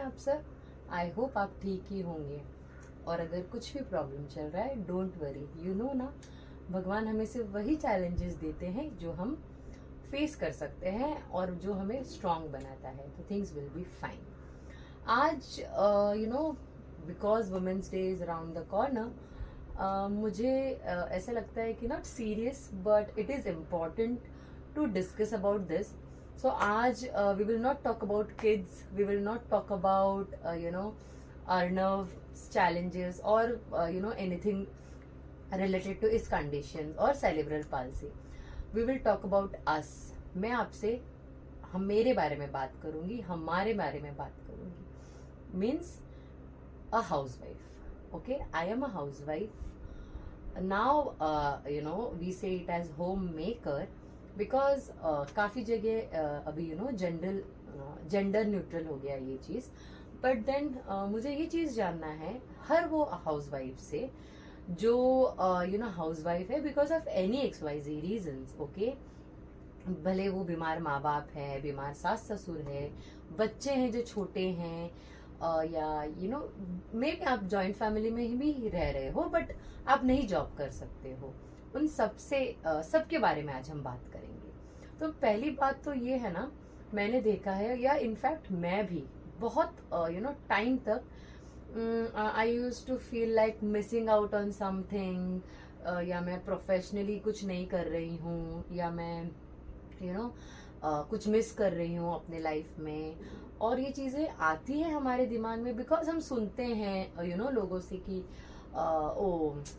आप सब? I hope आप ठीक ही होंगे। और अगर कुछ भी प्रॉब्लम चल रहा है, डोंट वरी, यू नो ना, भगवान हमें सिर्फ वही चैलेंजेस देते हैं जो हम फेस कर सकते हैं और जो हमें स्ट्रांग बनाता है, तो थिंग्स विल बी फाइन। आज you know, because women's day is around the corner, मुझे ऐसा लगता है कि not serious but it is important to discuss about this. So आज we will not talk about kids, we will not talk about Arnav challenges or anything related to his condition or cerebral palsy. We will talk about us. मैं आपसे हम मेरे बारे में बात करूंगी, हमारे बारे में बात करूंगी. Means a housewife. Okay, I am a housewife. Now we say it as homemaker. Because काफ़ी जगह अभी जेंडर न्यूट्रल हो गया ये चीज़. बट देन मुझे ये चीज़ जानना है हर वो हाउसवाइफ से जो हाउसवाइफ है because of any XYZ reasons. Okay, भले वो बीमार माँ बाप है, बीमार सास ससुर है, बच्चे हैं जो छोटे हैं, या मे बी आप जॉइंट फैमिली में भी रह रहे हो बट आप नहीं जॉब कर सकते हो. उन सबके बारे में आज हम बात करेंगे. तो पहली बात तो ये है ना, मैंने देखा है, या इनफैक्ट मैं भी बहुत टाइम तक I used to feel like missing out on something, या मैं प्रोफेशनली कुछ नहीं कर रही हूँ, या मैं कुछ मिस कर रही हूँ अपने लाइफ में. और ये चीज़ें आती हैं हमारे दिमाग में बिकॉज हम सुनते हैं लोगों से कि ओ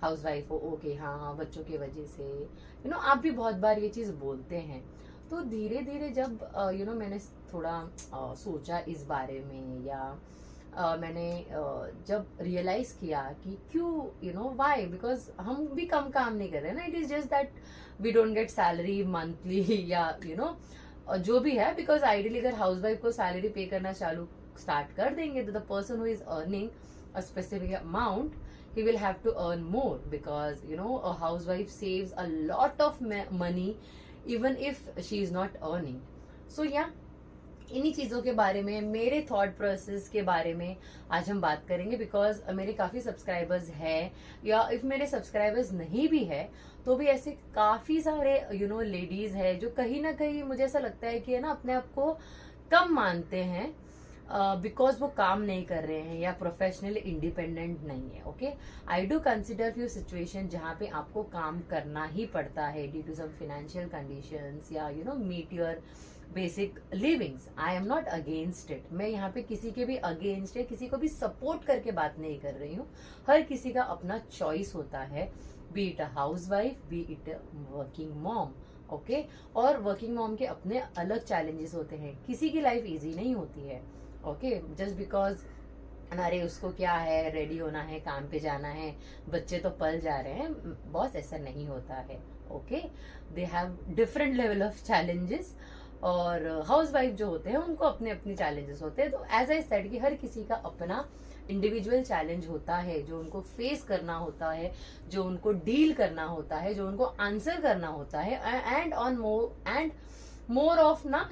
हाउस वाइफ हो, ओके, हाँ बच्चों की वजह से आप भी बहुत बार ये चीज़ बोलते हैं. तो धीरे धीरे जब मैंने थोड़ा सोचा इस बारे में, या मैंने जब रियलाइज किया कि क्यों वाई, बिकॉज हम भी कम काम नहीं कर रहे ना. It is just that we don't get salary monthly या जो भी है. बिकॉज आइडियली अगर हाउस वाइफ को सैलरी पे करना स्टार्ट कर देंगे तो the person who is earning a specific amount, he will have to earn more because a housewife saves a lot of money even if she is not earning. So yeah, इन्हीं चीज़ों के बारे में, मेरे thought process के बारे में आज हम बात करेंगे. बिकॉज मेरे काफ़ी सब्सक्राइबर्स हैं, या इफ मेरे सब्सक्राइबर्स नहीं भी है तो भी ऐसे काफ़ी सारे लेडीज है जो कहीं ना कहीं मुझे ऐसा लगता है कि अपने आप को कम मानते हैं बिकॉज वो काम नहीं कर रहे हैं या प्रोफेशनली इंडिपेंडेंट नहीं है. Okay, I do consider few situation जहाँ पे आपको काम करना ही पड़ता है due to some financial conditions, या meet your basic livings. I am not against it. मैं यहाँ पे किसी के भी अगेंस्ट है, किसी को भी सपोर्ट करके बात नहीं कर रही हूँ. हर किसी का अपना चॉइस होता है, B it a house wife, B it a working mom. Okay, और वर्किंग मॉम के अपने अलग चैलेंजेस होते हैं. किसी की लाइफ ईजी नहीं होती है. ओके, जस्ट बिकॉज अरे उसको क्या है, रेडी होना है, काम पे जाना है, बच्चे तो पल जा रहे हैं, बॉस, ऐसा नहीं होता है. Okay, they have different level of challenges. और हाउस वाइफ जो होते हैं उनको अपने अपने चैलेंजेस होते हैं. तो एज आई सेड कि हर किसी का अपना इंडिविजुअल चैलेंज होता है जो उनको फेस करना होता है, जो उनको डील करना होता है, जो उनको आंसर करना होता है. एंड मोर ऑफ ना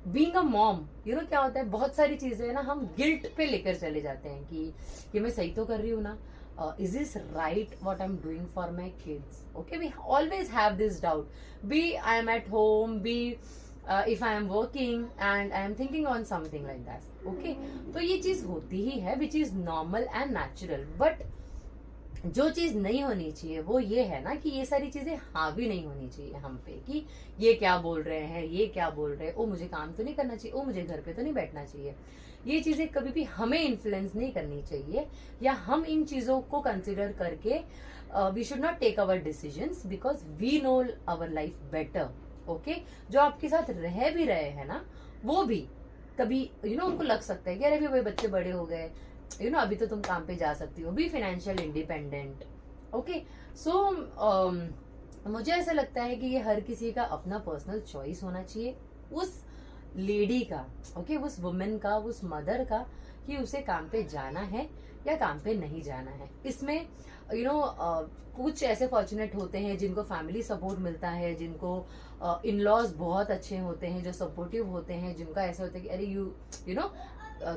बीइंग अ मॉम, क्या होता है, बहुत सारी चीजें है ना हम गिल्ट पे लेकर चले जाते हैं कि ये मैं सही तो कर रही हूँ ना, is this right what I am doing for my kids. Okay, we always have this doubt. Be I am at home, be if I am working and I am thinking on something like that. Okay, तो ये चीज होती ही है which is normal and natural. But जो चीज नहीं होनी चाहिए वो ये है ना कि ये सारी चीजें हावी नहीं होनी चाहिए हम पे, कि ये क्या बोल रहे हैं, ये क्या बोल रहे हैं, ओ मुझे काम तो नहीं करना चाहिए, ओ मुझे घर पे तो नहीं बैठना चाहिए. ये चीजें कभी भी हमें इन्फ्लुएंस नहीं करनी चाहिए, या हम इन चीजों को कंसिडर करके we should not take our decisions because we know our life better. Okay, जो आपके साथ रह भी रहे हैं ना, वो भी कभी उनको लग सकता है कि अरे भाई बच्चे बड़े हो गए, अभी तो तुम काम पे जा सकती हो, बी फाइनेंशियल इंडिपेंडेंट. ओके, सो मुझे ऐसा लगता है कि ये हर किसी का अपना पर्सनल चॉइस होना चाहिए, उस लेडी का, ओके, उस वुमेन का, उस मदर का, कि उसे काम पे जाना है या काम पे नहीं जाना है. इसमें कुछ ऐसे फॉर्चुनेट होते हैं जिनको फैमिली सपोर्ट मिलता है, जिनको इन लॉज बहुत अच्छे होते हैं जो सपोर्टिव होते हैं, जिनका ऐसा होता है कि अरे यू नो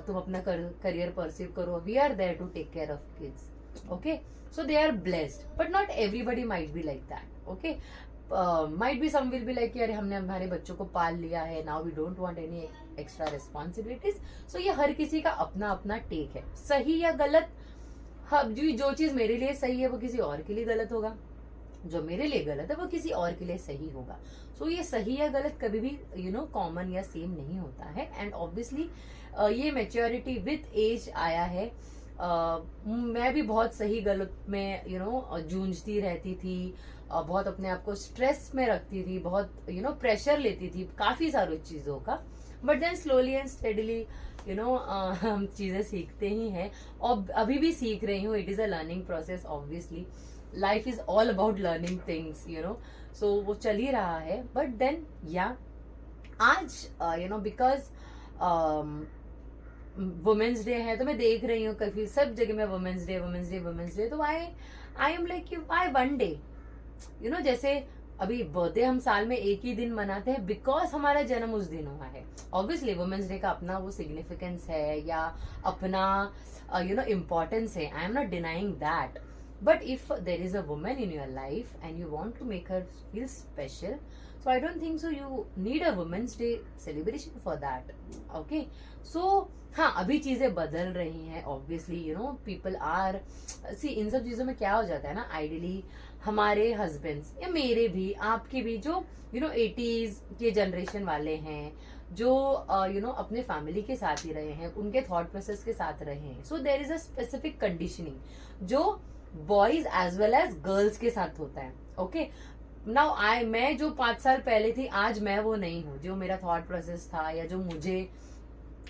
तुम अपना करियर परसीव करो, we are there to take care of kids. Okay, so they are blessed, but not everybody might be like that. Okay, might be some will be like यार हमने हमारे बच्चों को पाल लिया है, now we don't want any extra responsibilities. So ये हर किसी का अपना अपना टेक है. सही या गलत, हाँ, जो चीज मेरे लिए सही है वो किसी और के लिए गलत होगा, जो मेरे लिए गलत है वो किसी और के लिए सही होगा. सो ये सही या गलत कभी भी कॉमन या सेम नहीं होता है. एंड ऑब्वियसली ये मेच्योरिटी विथ एज आया है. मैं भी बहुत सही गलत में जूझती रहती थी, बहुत अपने आप को स्ट्रेस में रखती थी, बहुत प्रेशर लेती थी काफी सारी चीजों का. But then slowly and steadily हम चीजें सीखते ही हैं, और अभी भी सीख रही हूँ. It is a learning process. Obviously life is all about learning things, so वो चल ही रहा है. बट देन आज बिकॉज वुमेन्स डे है, तो मैं देख रही हूँ काफी सब जगह में वुमेन्स डे. तो I am like why one day, जैसे अभी बर्थडे हम साल में एक ही दिन मनाते हैं बिकॉज हमारा जन्म उस दिन हुआ है. ऑब्वियसली वुमेन्स डे का अपना वो सिग्निफिकेंस है या अपना इम्पोर्टेंस है. आई am not denying that. But if there is a woman in your life and you want to make her feel special, so I don't think so you need a Women's Day celebration for that. Okay, so हाँ, अभी चीजें बदल रही हैं. Obviously people R C, इन सब चीजों में क्या हो जाता है ना, आइडियली हमारे हस्बैंड्स या मेरे भी आपके भी जो 80s के जनरेशन वाले हैं, जो अपने फैमिली के साथ ही रहे हैं, उनके थॉट प्रोसेस के साथ रहे हैं. So there is a specific conditioning जो boys as well as girls के साथ होता है. ओके, नाउ मैं जो 5 साल पहले थी, आज मैं वो नहीं हूँ. जो मेरा थॉट प्रोसेस था या जो मुझे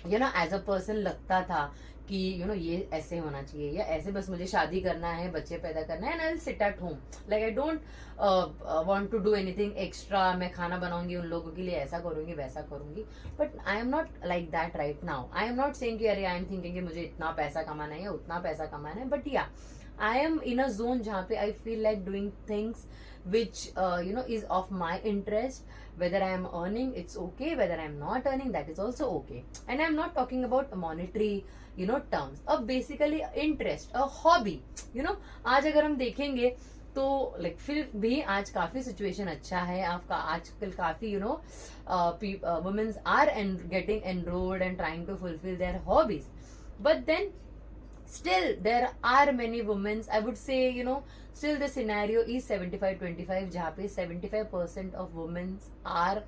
एज अ पर्सन लगता था कि ये ऐसे होना चाहिए या ऐसे, बस मुझे शादी करना है, बच्चे पैदा करना है, and I will sit at home. Like I don't want to do anything extra. मैं खाना बनाऊंगी उन लोगों के लिए, ऐसा करूंगी वैसा करूंगी. But I am not like that right now. I am not saying कि अरे आई एम थिंकिंग कि मुझे इतना पैसा कमाना है या उतना पैसा कमाना है. बट या I am in a zone जहाँ पे I feel like doing things which is of my interest. Whether I am earning, it's okay. Whether I am not earning, that is also okay. And I am not talking about monetary terms. अब basically interest, a hobby. आज अगर हम देखेंगे तो like फिर भी आज काफी सिचुएशन अच्छा है. आपका आजकल काफी women's are getting enrolled and trying to fulfill their hobbies. But then still there are many women, I would say still the scenario is 75-25, जहाँ पे 75% of women are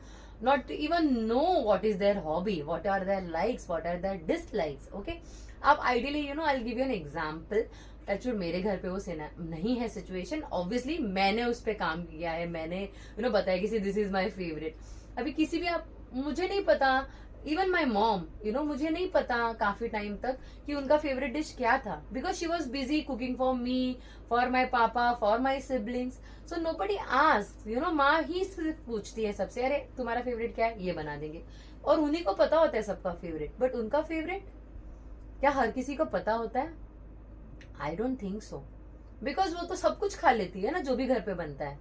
not even know what is their hobby, what are their likes, what are their dislikes. Okay, अब ideally I'll give you an example. Actually मेरे घर पे वो नहीं है situation. Obviously मैंने उस पे काम किया है, मैंने बताया कि दिस इज माय फेवरेट. अभी किसी भी आप, मुझे नहीं पता, इवन माई मॉम मुझे नहीं पता काफी टाइम तक कि उनका फेवरेट डिश क्या था, because she was busy cooking for me, for my papa, for my siblings. So nobody asks. माँ ही सिर्फ पूछती है सबसे, अरे तुम्हारा फेवरेट क्या है, ये बना देंगे. और उन्हीं को पता होता है सबका फेवरेट. बट उनका फेवरेट क्या हर किसी को पता होता है? I don't think so. Because वो तो सब कुछ खा लेती है ना जो भी घर पे बनता है.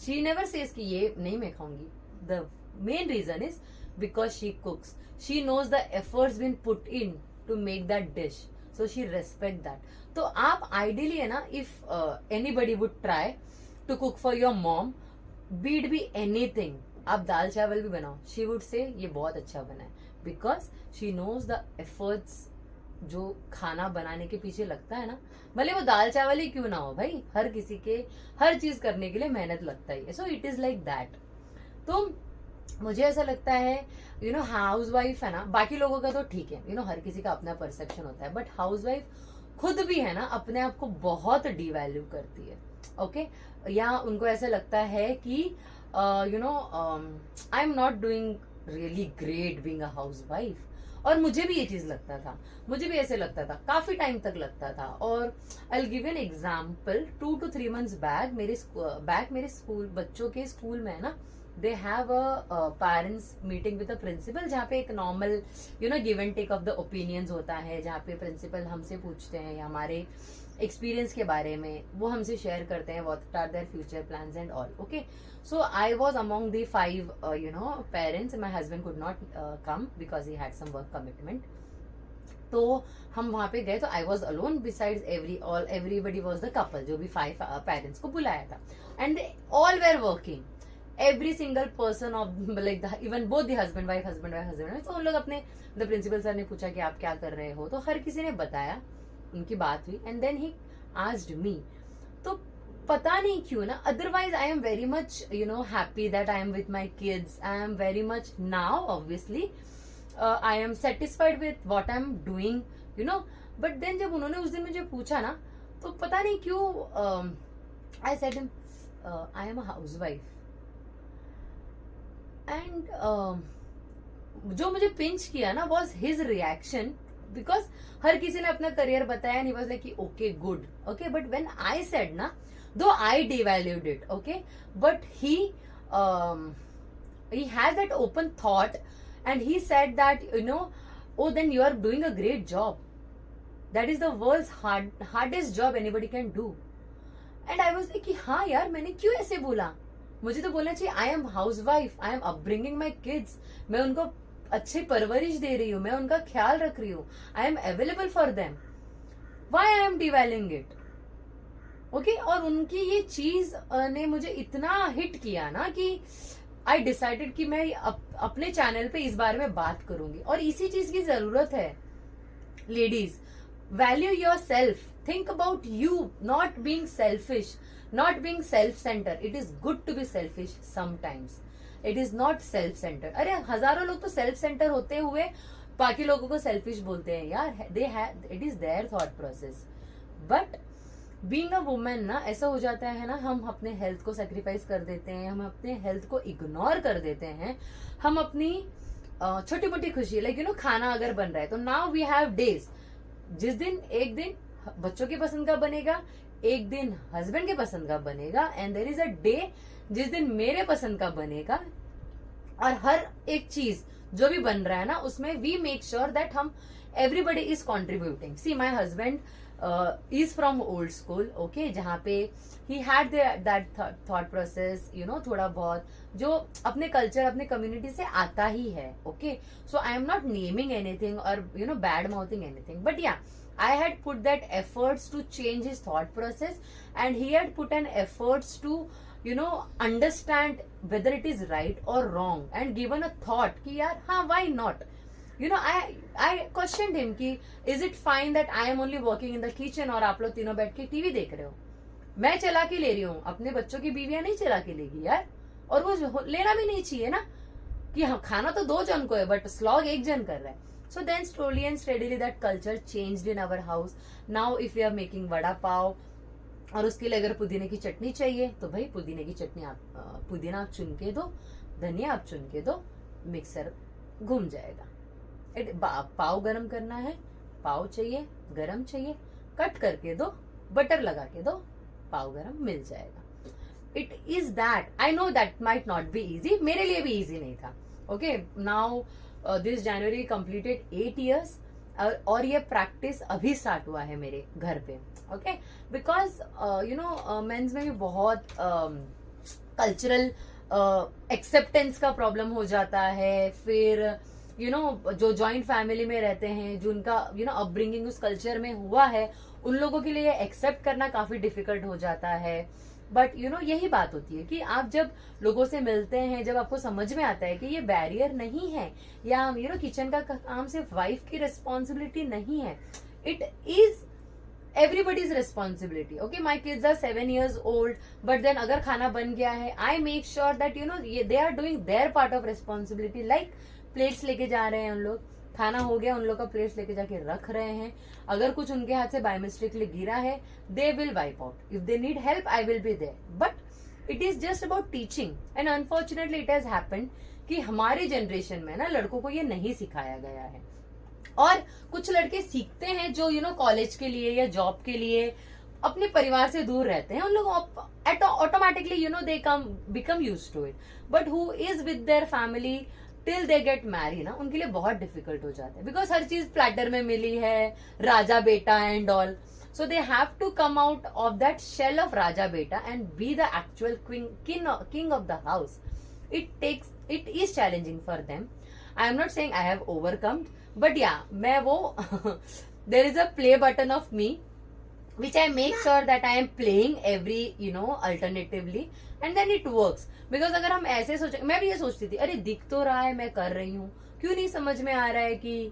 शी नेवर सेज कि ये नहीं मैं खाऊंगी. The main reason is because she cooks. She knows the efforts been put in to make that dish. So she respect that. तो आप ideally है ना, if anybody would try to cook for your mom, be it be anything, आप दाल चावल भी बनाओ, she would say ये बहुत अच्छा बना है. Because she knows the efforts जो खाना बनाने के पीछे लगता है ना, भले वो दाल चावल ही क्यों ना हो भाई, हर किसी के हर चीज करने के लिए मेहनत लगता ही है. So it is like that. तो मुझे ऐसा लगता है हाउस वाइफ है ना, बाकी लोगों का तो ठीक है, हर किसी का अपना परसेप्शन होता है. बट हाउस वाइफ खुद भी है ना अपने आप को बहुत डिवैल्यू करती है. ओके, या उनको ऐसा लगता है कि आई am not doing really great being a house wife. और मुझे भी ये चीज लगता था, मुझे भी ऐसे लगता था, काफी टाइम तक लगता था. और I will give an example. 2 to 3 months back मेरे स्कूल, बच्चों के स्कूल में है ना, they have a parents meeting with the principal, जहाँ पे एक normal give and take of the opinions होता है, जहाँ पे principal हमसे पूछते हैं हमारे experience के बारे में, वो हमसे share करते हैं what are their future plans and all. Okay, so I was among the 5 parents. My husband could not come because he had some work commitment. तो हम वहां पे गए तो I was alone besides everybody was the couple, जो भी 5 parents को बुलाया था, and they all where working, every single person of like even both the husband wife तो उन लोग अपने, द प्रिंसिपल सर ने पूछा कि आप क्या कर रहे हो, तो हर किसी ने बताया, उनकी बात हुई, and then he asked me. तो पता नहीं क्यों ना, otherwise I am very much happy that I am with my kids, I am very much now obviously I am satisfied with what I am doing but then जब उन्होंने उस दिन मुझे पूछा ना, तो पता नहीं क्यों I said him I am a housewife. And जो मुझे पिंच किया ना वॉज हिज रिएक्शन, बिकॉज हर किसी ने अपना करियर बताया, and he was like okay good, okay, but when I said ना, though I devalued it, okay, but he has that open thought, and he said that oh, then you are doing a great job, that is the world's hardest job anybody can do. And I was like कि हाँ यार, मैंने क्यों ऐसे बोला, मुझे तो बोलना चाहिए I am house wife, I am upbringing my kids, मैं उनको अच्छी परवरिश दे रही हूँ, मैं उनका ख्याल रख रही हूँ, I am available for them, why I am devaluing it, okay. और उनकी ये चीज ने मुझे इतना हिट किया ना कि आई डिसाइडेड कि मैं अपने चैनल पे इस बारे में बात करूंगी. और इसी चीज की जरूरत है ladies, value your self, think about you, not being selfish, not being self center. It is good to be selfish sometimes, it is not self center. अरे हजारों लोग तो सेल्फ सेंटर होते हुए बाकी लोगों को सेल्फिश बोलते हैं यार, they have, it is there thought process. But being a women ना ऐसा हो जाता है ना, हम अपने हेल्थ को सेक्रीफाइस कर देते हैं, हम अपने हेल्थ को इग्नोर कर देते हैं, हम अपनी छोटी मोटी खुशी लाइक खाना अगर बन रहा है तो नाउ वी हैव डेज, जिस दिन एक दिन बच्चों की पसंद का बनेगा, एक दिन हस्बैंड के पसंद का बनेगा, and there is a day जिस दिन मेरे पसंद का बनेगा. और हर एक चीज जो भी बन रहा है ना, उसमें वी मेक श्योर दैट हम everybody is contributing. See my husband is from old school, okay, जहाँ पे he had that thought process, थोड़ा बहुत जो अपने कल्चर, अपने कम्युनिटी से आता ही है, okay. So I am not naming anything or bad mouthing anything, but yeah, I had put that efforts to change his thought process, and he had put an efforts to understand whether it is right or wrong, and given a thought कि यार हाँ, why not. I questioned him कि is it fine that I am only working in the kitchen और आप लोग तीनों बैठ के टीवी देख रहे हो, मैं चला के ले रही हूँ, अपने बच्चों की बीवियां नहीं चला के लेगी यार, और वो लेना भी नहीं चाहिए ना, कि हाँ खाना तो 2 जन को है बट स्लॉग 1 जन कर रहा है. So then slowly and steadily that culture changed in our house. Now if we are making vada pav और उसके लिए अगर पुदीने की चटनी चाहिए तो भाई पुदीने की चटनी आप पुदीना आप चुन के दो, धनिया आप चुन के दो, मिक्सर घूम जाएगा. पाव गरम करना है, पाव चाहिए, गरम चाहिए, कट करके दो, बटर लगा के दो, पाव गरम मिल जाएगा. It is that. I know that might not be easy, मेरे लिए भी इजी नहीं था. Okay, now this January completed 8 years, और ये प्रैक्टिस अभी स्टार्ट हुआ है मेरे घर पे. ओके, बिकॉज मेंस में भी बहुत कल्चरल एक्सेप्टेंस का प्रॉब्लम हो जाता है. फिर जो जॉइंट फैमिली में रहते हैं, जो उनका अपब्रिंगिंग उस कल्चर में हुआ है, उन लोगों के लिए एक्सेप्ट करना काफी डिफिकल्ट हो जाता है. बट यही बात होती है कि आप जब लोगों से मिलते हैं, जब आपको समझ में आता है कि ये बैरियर नहीं है, या किचन का काम सिर्फ वाइफ की रिस्पॉन्सिबिलिटी नहीं है, it is everybody's responsibility. Okay, my kids are 7 years old, but then अगर खाना बन गया है, I make sure that they are doing their part of responsibility, like plates लेके जा रहे हैं उन लोग, खाना हो गया, उन लोग का प्लेट्स लेके जाके रख रहे हैं, अगर कुछ उनके हाथ से बाय मिस्टेकली गिरा है, they will wipe out, if they need help I will be there. But it is just about teaching, and unfortunately it has happened कि हमारी जनरेशन में ना लड़कों को ये नहीं सिखाया गया है. और कुछ लड़के सीखते हैं जो कॉलेज के लिए या जॉब के लिए अपने परिवार से दूर रहते हैं, उन लोग automatically they become used to it. But who is with their family till they get marry ना, उनके लिए बहुत डिफिकल्ट हो जाता है, बिकॉज हर चीज प्लेटर में मिली है, राजा बेटा and all. So they have to come out of that shell of Raja Beta and be the actual king of the house. It is challenging for them. I am not saying I have overcome, but या मैं वो there is a play button of me which I make sure that I am playing every alternatively and then it works. Because अगर हम ऐसे सोचे, मैं भी ये सोचती थी, अरे दिख तो रहा है मैं कर रही हूँ, क्यों नहीं समझ में आ रहा है कि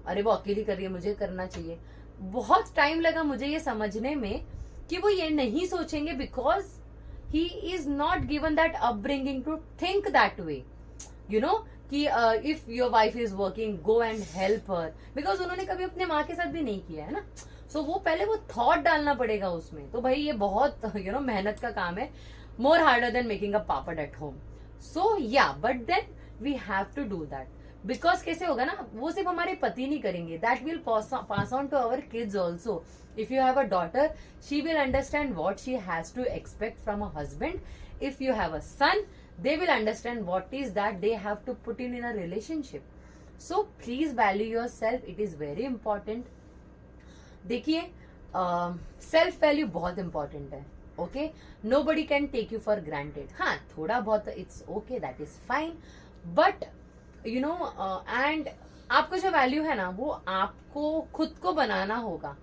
अरे वो अकेली कर रही है, मुझे करना चाहिए. बहुत टाइम लगा मुझे ये समझने में कि वो ये नहीं सोचेंगे because he is not given that upbringing to think that way, कि if your wife is working go and help her, because उन्होंने कभी अपने माँ के साथ भी नहीं किया है ना. सो वो पहले वो थॉट डालना पड़ेगा उसमें. तो भाई ये बहुत मेहनत का काम है, more harder than making a papad at home. So yeah but then we have to do that, because कैसे होगा ना, वो सिर्फ हमारे पति नहीं करेंगे, that will pass on to our kids also. If you have a daughter, she will understand what she has to expect from a husband. If you have a son, they will understand what is that they have to put in a relationship. So please value yourself, it is very important. देखिए self value बहुत important है. Okay, nobody can take you for granted. हाँ, थोड़ा बहुत it's okay, that is fine, but and आपको जो value है ना वो आपको खुद को बनाना होगा.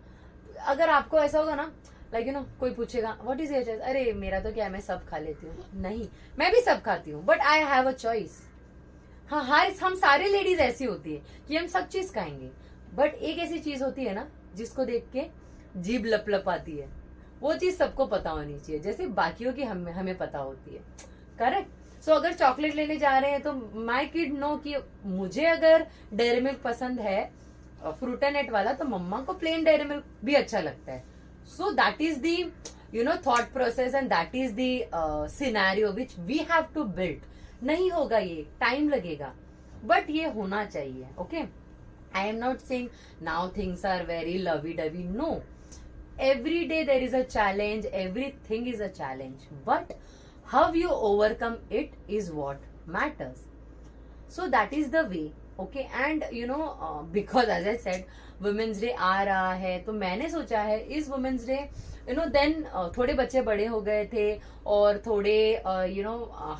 अगर आपको ऐसा होगा ना, लाइक कोई पूछेगा व्हाट इज योर चॉइस, अरे मेरा तो क्या है, मैं सब खा लेती हूँ. नहीं, मैं भी सब खाती हूँ, but I have a choice. हाँ, हम सारे लेडीज ऐसी होती है कि हम सब चीज खाएंगे, बट एक ऐसी चीज होती है ना जिसको देख के जीभ लप आती है. वो चीज सबको पता होनी चाहिए, जैसे बाकियों की हमें पता होती है. करेक्ट. सो अगर चॉकलेट लेने जा रहे हैं तो माई किड नो कि मुझे अगर डेयरी मिल्क पसंद है फ्रूटानेट वाला, तो मम्मा को प्लेन डेयरी मिल्क भी अच्छा लगता है. So that is the thought process and that is the scenario which we have to build. नहीं होगा, ये टाइम लगेगा, बट ये होना चाहिए. Okay, I am not saying now things are very lovey dovey. No, every day there is a challenge, everything is a challenge, but how you overcome it is what matters. So that is the way. Okay, and because as I said women's day आ रहा है, तो मैंने सोचा है इस women's day then थोड़े बच्चे बड़े हो गए थे और थोड़े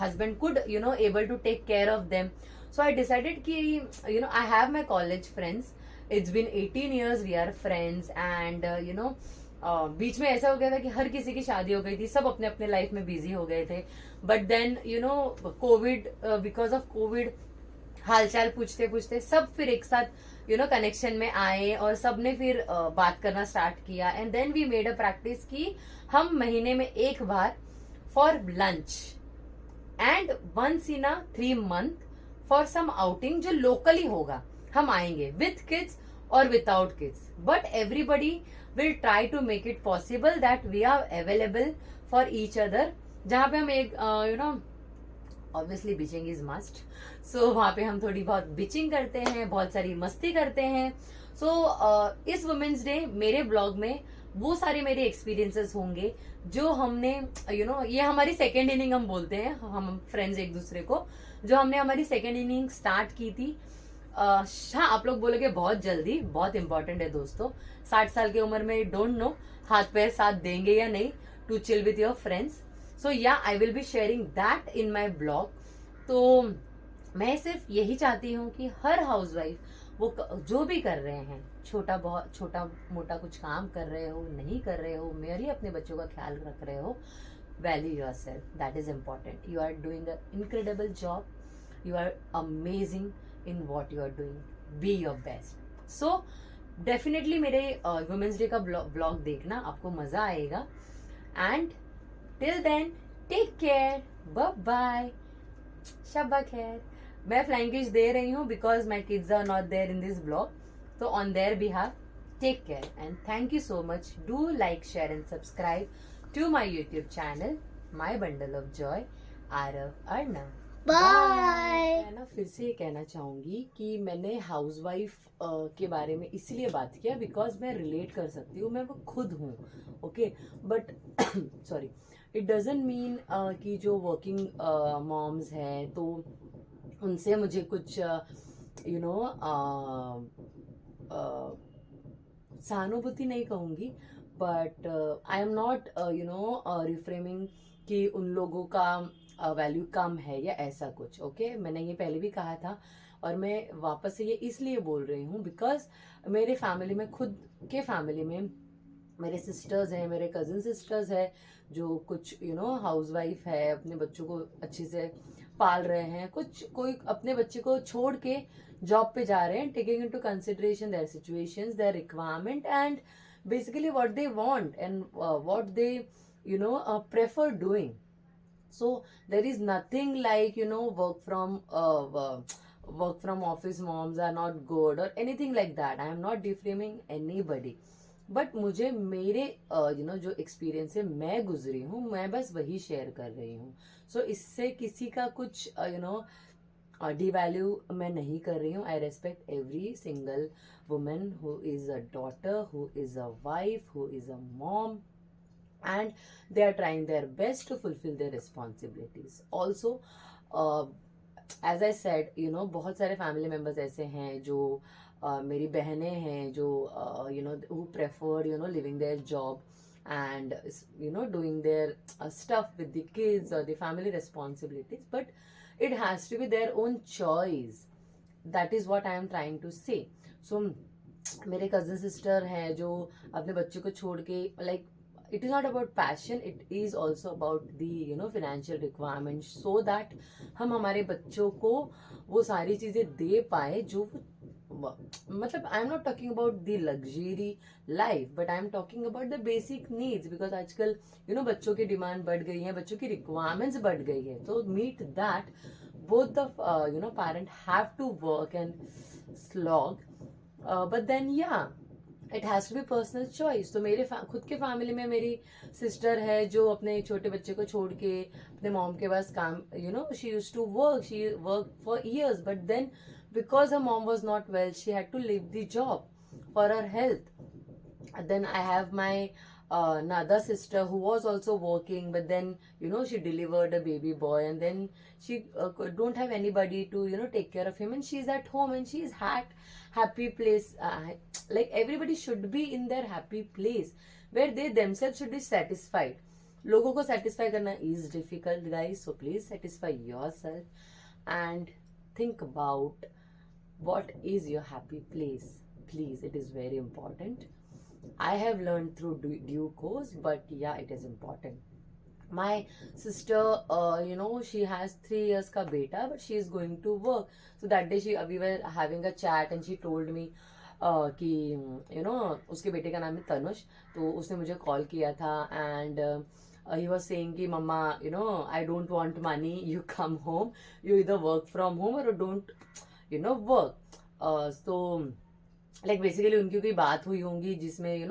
husband could able to take care of them. So I decided कि I have my college friends, it's been 18 years we are friends, and बीच में ऐसा हो गया था कि हर किसी की शादी हो गई थी, सब अपने अपने लाइफ में बिजी हो गए थे. But then Covid, because of Covid हालचाल पूछते पूछते सब फिर एक साथ कनेक्शन में आए और सबने फिर बात करना स्टार्ट किया. And then we made a practice कि हम महीने में एक बार for lunch and once in a 3 month for some outing जो लोकली होगा, हम आएंगे विथ किड्स और without kids, but everybody will try to make it possible that we are available for each other. जहां पे हम एक obviously bitching is must, so वहां पे हम थोड़ी बहुत बिचिंग करते हैं, बहुत सारी मस्ती करते हैं. सो इस वुमेन्स डे मेरे ब्लॉग में वो सारे मेरे एक्सपीरियंसेस होंगे जो हमने ये हमारी सेकेंड इनिंग हम बोलते हैं, हम फ्रेंड्स एक दूसरे को, जो हमने हमारी सेकेंड इनिंग स्टार्ट की थी. हाँ, आप लोग बोलोगे बहुत जल्दी, बहुत इंपॉर्टेंट है दोस्तों. 60 साल की उम्र में डोंट नो हाथ पैर साथ देंगे या नहीं to chill with your friends. So yeah I will be sharing that in my blog. तो मैं सिर्फ यही चाहती हूँ कि हर हाउसवाइफ वो जो भी कर रहे हैं, छोटा मोटा कुछ काम कर रहे हो, नहीं कर रहे हो, मेरे अपने बच्चों का ख्याल रख रहे हो, value yourself, that is important. You are doing a incredible job, you are amazing in what you are doing, be your best. So definitely मेरे वुमेन्स डे का ब्लॉग देखना, आपको मजा आएगा. And till then take care, bye bye, शब्बा खैर. मैं flying kiss दे रही हूँ because my kids are not there in this blog, तो on their behalf take care and thank you so much. Do like, share and subscribe to my YouTube channel my bundle of joy, Aarav Arnav. Bye. मैं ना फिर से ये कहना चाहूंगी कि मैंने हाउसवाइफ के बारे में इसलिए बात किया बिकॉज मैं रिलेट कर सकती हूँ, मैं वो खुद हूँ. Okay, but sorry, it doesn't mean कि जो वर्किंग मॉम्स हैं तो उनसे मुझे कुछ सहानुभूति नहीं कहूँगी, but I am not reframing कि उन लोगों का वैल्यू कम है या ऐसा कुछ। ओके, मैंने ये पहले भी कहा था और मैं वापस से ये इसलिए बोल रही हूँ बिकॉज मेरे फैमिली में, खुद के फैमिली में मेरे सिस्टर्स हैं, मेरे कजिन सिस्टर्स है जो कुछ हाउसवाइफ है, अपने बच्चों को अच्छे से पाल रहे हैं, कुछ कोई अपने बच्चे को छोड़ के जॉब पे जा रहे हैं, taking into consideration their situations, their requirement and basically what they want and what they prefer doing. So there is nothing like work from office moms are not good or anything like that. I am not defaming anybody, but मुझे मेरे जो experience है मैं गुजरी हूँ, मैं बस वही शेयर कर रही हूँ। सो इससे किसी का कुछ डिवैल्यू मैं नहीं कर रही हूँ। आई respect every single women who is a daughter, who is a wife, who is a mom, and they are trying their best to fulfill their responsibilities also. As I said, बहुत सारे family members ऐसे हैं जो मेरी बहनें हैं जो who preferred living their job and doing their stuff with the kids or the family responsibilities, but it has to be their own choice. That is what I am trying to say. So मेरे cousin sister हैं जो अपने बच्चों को छोड़ के, like, it is not about passion, it is also about the financial requirement, so that हम हमारे बच्चों को वो सारी चीजें दे पाए जो मतलब आई am not talking about the luxury life, but I am talking about the basic needs, because आजकल बच्चों की डिमांड बढ़ गई है, बच्चों की रिक्वायरमेंट्स बढ़ गई है। तो meet that both the parent have to work and slog, but then yeah, it has to be personal choice. तो मेरे खुद के फैमिली में मेरी सिस्टर है जो अपने छोटे बच्चे को छोड़ के अपने मॉम के पास काम, she used to work, she worked for years, but then because her mom was not well, she had to leave the job for her health. And then I have my another sister who was also working, but then she delivered a baby boy, and then she don't have anybody to take care of him, and she's at home and she's happy place. Like everybody should be in their happy place where they themselves should be satisfied. लोगों को satisfy करना is difficult, guys, so please satisfy yourself and think about what is your happy place. Please, it is very important. I have learned through due course, but yeah, it is important. My sister, she has 3 years ka beta, but she is going to work. So that day we were having a chat and she told me कि उसके बेटे का नाम है तनुष, तो उसने मुझे call किया था and he was saying कि मम्मा I don't want money, you come home, you either work from home or don't work. So like basically उनकी कोई बात हुई होंगी जिसमें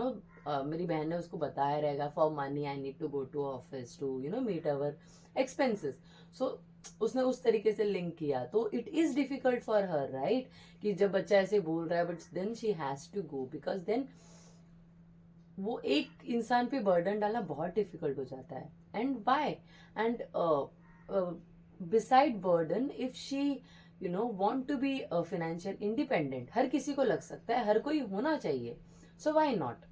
मेरी बहन ने उसको बताया रहेगा, for money I need to go to office to meet our expenses. So उसने उस तरीके से लिंक किया, तो it is difficult for her, right, कि जब बच्चा ऐसे बोल रहा है but then she has to go, because then वो एक इंसान पे बर्डन डालना बहुत डिफिकल्ट हो जाता है। And why, and beside burden, if she want to be financial independent, हर किसी को लग सकता है, हर कोई होना चाहिए, so why not?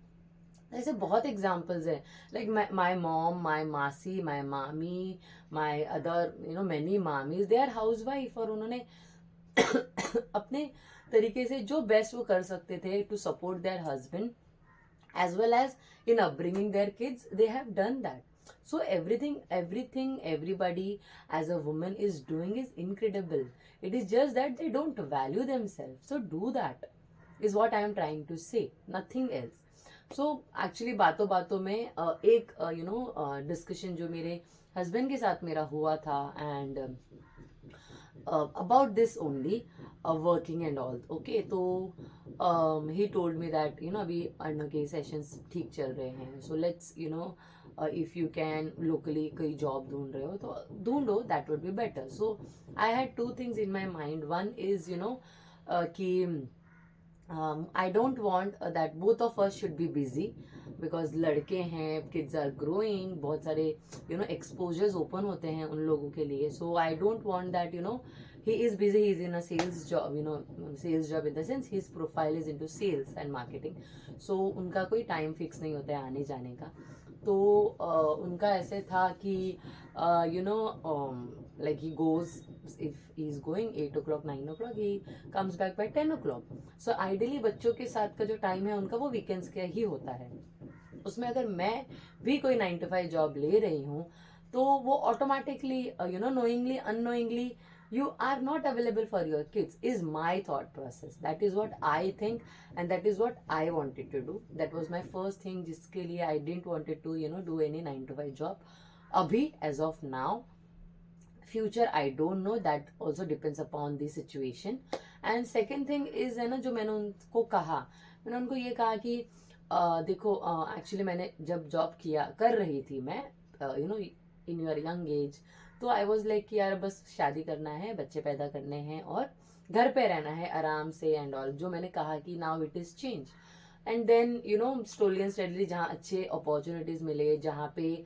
ऐसे बहुत एग्जाम्पल्स हैं, लाइक माई मॉम, माई मासी, माई मामी, माई अदर मैनी मामीज, दे आर हाउस वाइफ, और उन्होंने अपने तरीके से जो बेस्ट वो कर सकते थे to support their husband as well as in upbringing their kids, they have done that. So everything everybody as a woman is doing is incredible. It is just that they don't value themselves. So do that is what I am trying to say, nothing else. So actually बातों बातों में एक discussion जो मेरे husband के साथ मेरा हुआ था, and about this only, working and all. Okay, तो he told me that अभी अन्न के सेशंस ठीक चल रहे हैं, so let's if you can locally कोई जॉब ढूंढ रहे हो तो ढूंढो, that would be better. So I had two things in my mind. One is कि I don't want that both of us should be busy, because लड़के हैं, kids are growing, बहुत सारे exposures open होते हैं उन लोगों के लिए. So I don't want that he is busy, he is in a sales job, sales job in the sense his profile is into sales and marketing. So उनका कोई time fix नहीं होता है आने जाने का. तो उनका ऐसे था कि you know like he goes, if he is going 8 o'clock 9 o'clock, he comes back by 10 o'clock. So ideally बच्चों के साथ का जो टाइम है उनका वो वीकेंड्स का ही होता है. उसमें अगर मैं भी कोई 9 to 5 जॉब ले रही हूँ तो वो automatically knowingly unknowingly you are not available for your kids, is my thought process. That is what I think and that is what I wanted to do. That was my first thing jiske liye I didn't wanted to do any 9 to 5 job. Abhi, as of now, future I don't know, that also depends upon the situation. And second thing is है ना, जो मैंने उनको कहा कि देखो actually मैंने जब जॉब कर रही थी मैं इन योर यंग एज, तो आई वॉज लाइक कि यार बस शादी करना है, बच्चे पैदा करने हैं और घर पे रहना है आराम से एंड ऑल. जो मैंने कहा कि now it is change. And then slowly and steadily जहाँ अच्छे अपॉर्चुनिटीज मिले, जहाँ पे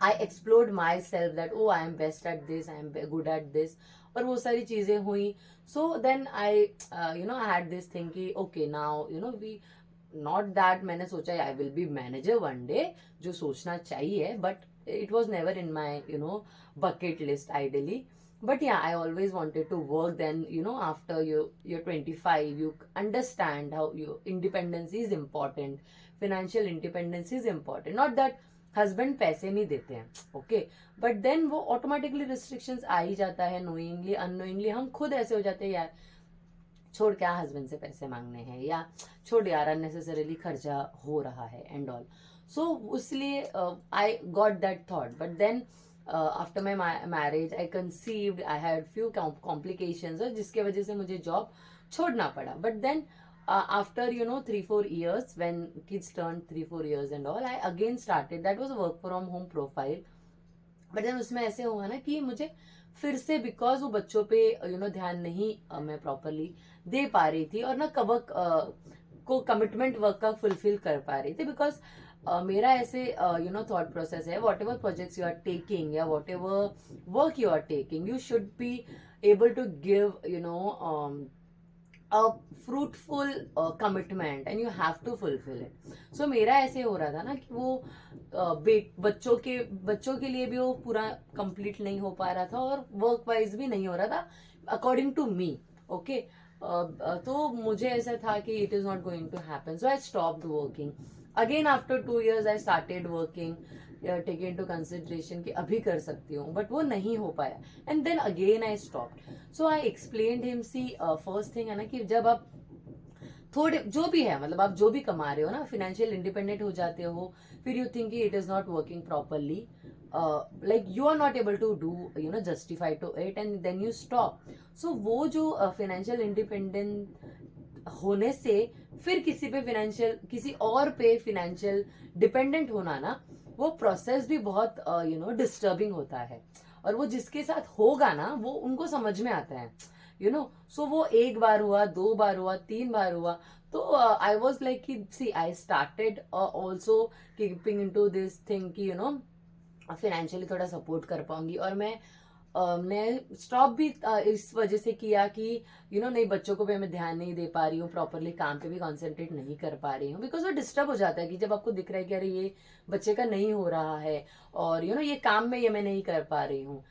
I explored my self that oh I am best at this, I am good at this, और वो सारी चीजें हुई. So then I I had this thing कि okay now we not that मैंने सोचा I will be manager one day, जो सोचना चाहिए, but it was never in my bucket list ideally. But yeah, I always wanted to work. Then after you're 25, you understand how your independence is important, financial independence is important. Not that husband पैसे नहीं देते हैं, okay, but then वो automatically restrictions आ ही जाता है, knowingly unknowingly हम खुद ऐसे हो जाते हैं, यार छोड़ क्या हस्बैंड से पैसे मांगने हैं, या छोड़ यार अननेसेसरीली खर्चा हो रहा है एंड ऑल. सो उसलिए I got that thought. But then after my marriage I conceived, I had few complications, और जिसके वजह से मुझे जॉब छोड़ना पड़ा. But then after 3-4 years, when kids turned 3-4 years and all, I again started. That was a work from home profile. But then उसमें ऐसे हुआ ना कि मुझे फिर से, बिकॉज वो बच्चों पे ध्यान नहीं मैं प्रॉपरली दे पा रही थी, और ना कवर्क को कमिटमेंट वर्क का फुलफिल कर पा रही थी. बिकॉज मेरा ऐसे थॉट प्रोसेस है, whatever projects you are taking या whatever work you are taking, you should be able to give a fruitful commitment and you have to fulfill it. So मेरा ऐसे हो रहा था ना कि वो बच्चों के लिए भी वो पूरा कंप्लीट नहीं हो पा रहा था, और वर्क वाइज भी नहीं हो रहा था अकॉर्डिंग टू मी. ओके, तो मुझे ऐसा था कि it is not going to happen. So I stopped working. Again after 2 years I started working, take into consideration कि अभी कर सकती हूँ, बट वो नहीं हो पाया. And then again I stopped. So I explained him, see first thing है ना कि जब आप थोड़े जो भी है, मतलब आप जो भी कमा रहे हो ना, फाइनेंशियल इंडिपेंडेंट हो जाते हो, फिर you think it is not working properly, like you are not able to do justify to it, and then you stop. So वो जो फाइनेंशियल इंडिपेंडेंट होने से फिर किसी और पे फाइनेंशियल डिपेंडेंट होना ना, वो प्रोसेस भी बहुत डिस्टर्बिंग होता है. और वो जिसके साथ होगा ना, वो उनको समझ में आता है, सो वो 1 बार हुआ, 2 बार हुआ, 3 बार हुआ. तो आई वॉज लाइक कि see I started also keeping into this thing कि फाइनेंशियली थोड़ा सपोर्ट कर पाऊंगी. और मैं स्टॉप भी इस वजह से किया कि नहीं, बच्चों को भी मैं ध्यान नहीं दे पा रही हूँ प्रॉपरली, काम पे भी कॉन्सेंट्रेट नहीं कर पा रही हूँ. बिकॉज वो डिस्टर्ब हो जाता है कि जब आपको दिख रहा है कि अरे ये बच्चे का नहीं हो रहा है, और ये काम में ये मैं नहीं कर पा रही हूँ.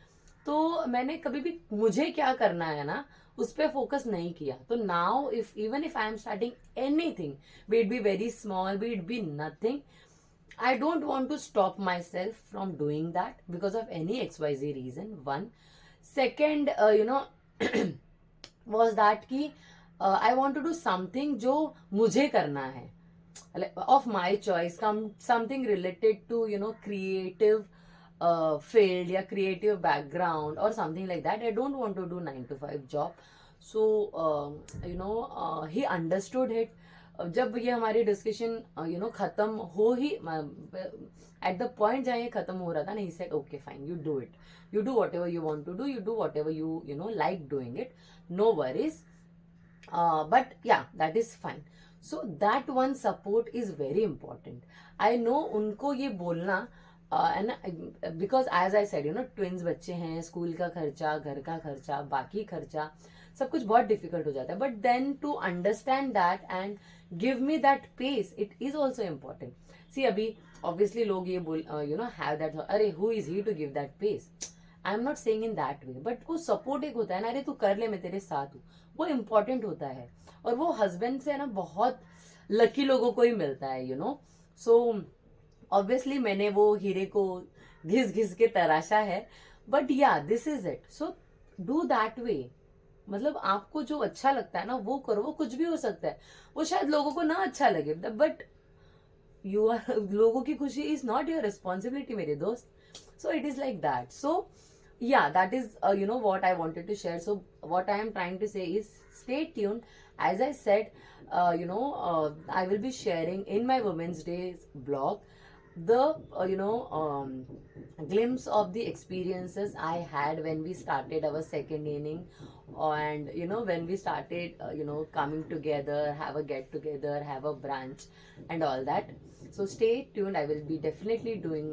तो मैंने कभी भी मुझे क्या करना है ना, उस पर फोकस नहीं किया. तो now even if I am starting anything, B it be very small, B it be nothing, I don't want to stop myself from doing that because of any XYZ reason. One. Second, was that कि I want to do something जो मुझे करना है, of my choice, something related to creative field या creative background or something like that. I don't want to do 9 to 5 job. So he understood it. जब ये हमारी discussion खत्म हो ही, एट द पॉइंट जहाँ ये खत्म हो रहा था ना, he said okay fine, you do it, you do whatever you want to do, you do whatever you like doing it, no worries, but yeah that is fine. So that one support is very important. I know उनको ये बोलना because as I said twins बच्चे हैं, school का खर्चा, घर का खर्चा, बाकी खर्चा, सब कुछ बहुत डिफिकल्ट हो जाता है. But then to understand that and give me that pace, it is also important. See अभी ऑब्वियसली लोग ये बोल हैव दैट, अरे who is he to give that pace. I am not saying in that way, but वो support एक होता है ना, अरे तू कर ले मैं तेरे साथ हूँ, वो इम्पोर्टेंट होता है. और वो हस्बैंड से ना बहुत लकी लोगों को ही मिलता है, सो ऑब्वियसली मैंने वो हीरे को घिस घिस के तराशा है. बट या this is it. So do that way. मतलब आपको जो अच्छा लगता है ना वो करो. वो कुछ भी हो सकता है, वो शायद लोगों को ना अच्छा लगे, बट यू आर लोगों की खुशी इज नॉट योर रिस्पॉन्सिबिलिटी मेरे दोस्त. So it is like that. So yeah, that is what I wanted to share. So what I am trying to say is stay tuned. As I said, I will be sharing in my Women's Day blog the glimpse of the experiences I had when we started our second inning, and when we started coming together, have a get together, have a brunch and all that. So stay tuned. I will be definitely doing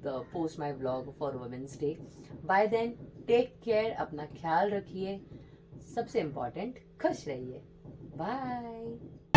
the post my vlog for Women's Day. By then, take care. अपना ख्याल रखिए. सबसे important, खुश रहिए. Bye.